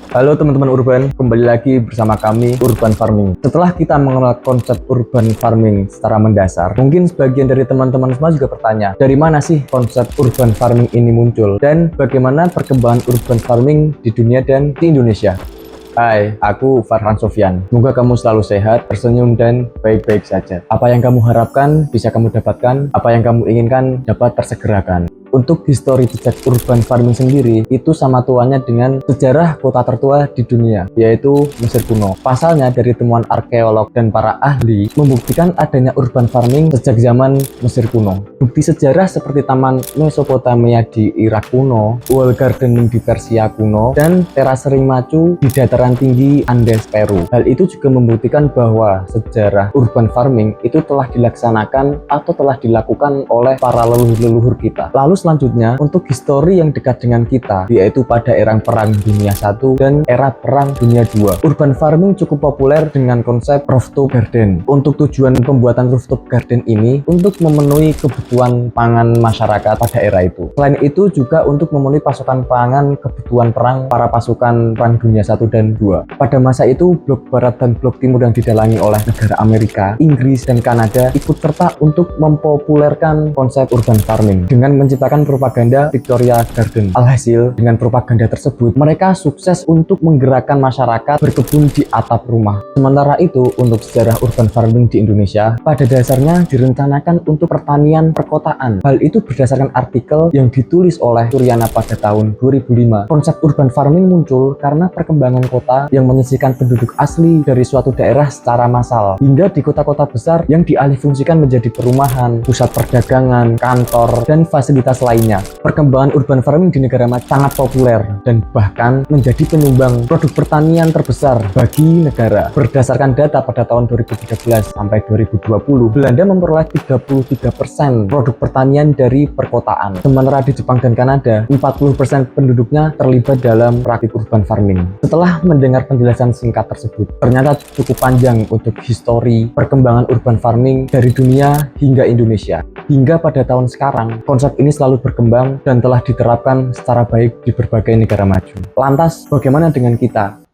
Halo teman-teman urban, kembali lagi bersama kami Urban Farming. Setelah kita mengenal konsep urban farming secara mendasar, mungkin sebagian dari teman-teman semua juga bertanya, dari mana sih konsep urban farming ini muncul dan bagaimana perkembangan urban farming di dunia dan di Indonesia. Hai, aku Farhan Sofyan. Semoga kamu selalu sehat, tersenyum, dan baik-baik saja. Apa yang kamu harapkan bisa kamu dapatkan, apa yang kamu inginkan dapat tersegerakan. Untuk histori jejak urban farming sendiri, itu sama tuanya dengan sejarah kota tertua di dunia, yaitu Mesir kuno. Pasalnya, dari temuan arkeolog dan para ahli, membuktikan adanya urban farming sejak zaman Mesir kuno. Bukti sejarah seperti Taman Mesopotamia di Irak kuno, wall gardening di Persia kuno, dan terasering macu di dataran tinggi Andes, Peru. Hal itu juga membuktikan bahwa sejarah urban farming itu telah dilaksanakan atau telah dilakukan oleh para leluhur-leluhur kita. Lalu selanjutnya, untuk histori yang dekat dengan kita, yaitu pada era Perang Dunia I dan era Perang Dunia II. Urban farming cukup populer dengan konsep rooftop garden. Untuk tujuan pembuatan rooftop garden ini, untuk memenuhi kebutuhan pangan masyarakat pada era itu. Selain itu juga untuk memenuhi pasokan pangan kebutuhan perang para pasukan Perang Dunia I dan II. Pada masa itu, blok barat dan blok timur yang didalangi oleh negara Amerika, Inggris, dan Kanada ikut serta untuk mempopulerkan konsep urban farming dengan menciptakan propaganda Victoria Garden. Alhasil, dengan propaganda tersebut, mereka sukses untuk menggerakkan masyarakat berkebun di atap rumah. Sementara itu, untuk sejarah urban farming di Indonesia, pada dasarnya direncanakan untuk pertanian perkotaan. Hal itu berdasarkan artikel yang ditulis oleh Suryana pada tahun 2005. Konsep urban farming muncul karena perkembangan kota yang menyisihkan penduduk asli dari suatu daerah secara massal, hingga di kota-kota besar yang dialihfungsikan menjadi perumahan, pusat perdagangan, kantor, dan fasilitas lainnya. Perkembangan urban farming di negara maju sangat populer dan bahkan menjadi penyumbang produk pertanian terbesar bagi negara. Berdasarkan data pada tahun 2013 sampai 2020, Belanda memperoleh 33% produk pertanian dari perkotaan. Sementara di Jepang dan Kanada, 40% penduduknya terlibat dalam praktik urban farming. Setelah mendengar penjelasan singkat tersebut, ternyata cukup panjang untuk histori perkembangan urban farming dari dunia hingga Indonesia. Hingga pada tahun sekarang, konsep ini selalu berkembang dan telah diterapkan secara baik di berbagai negara maju. Lantas, bagaimana dengan kita?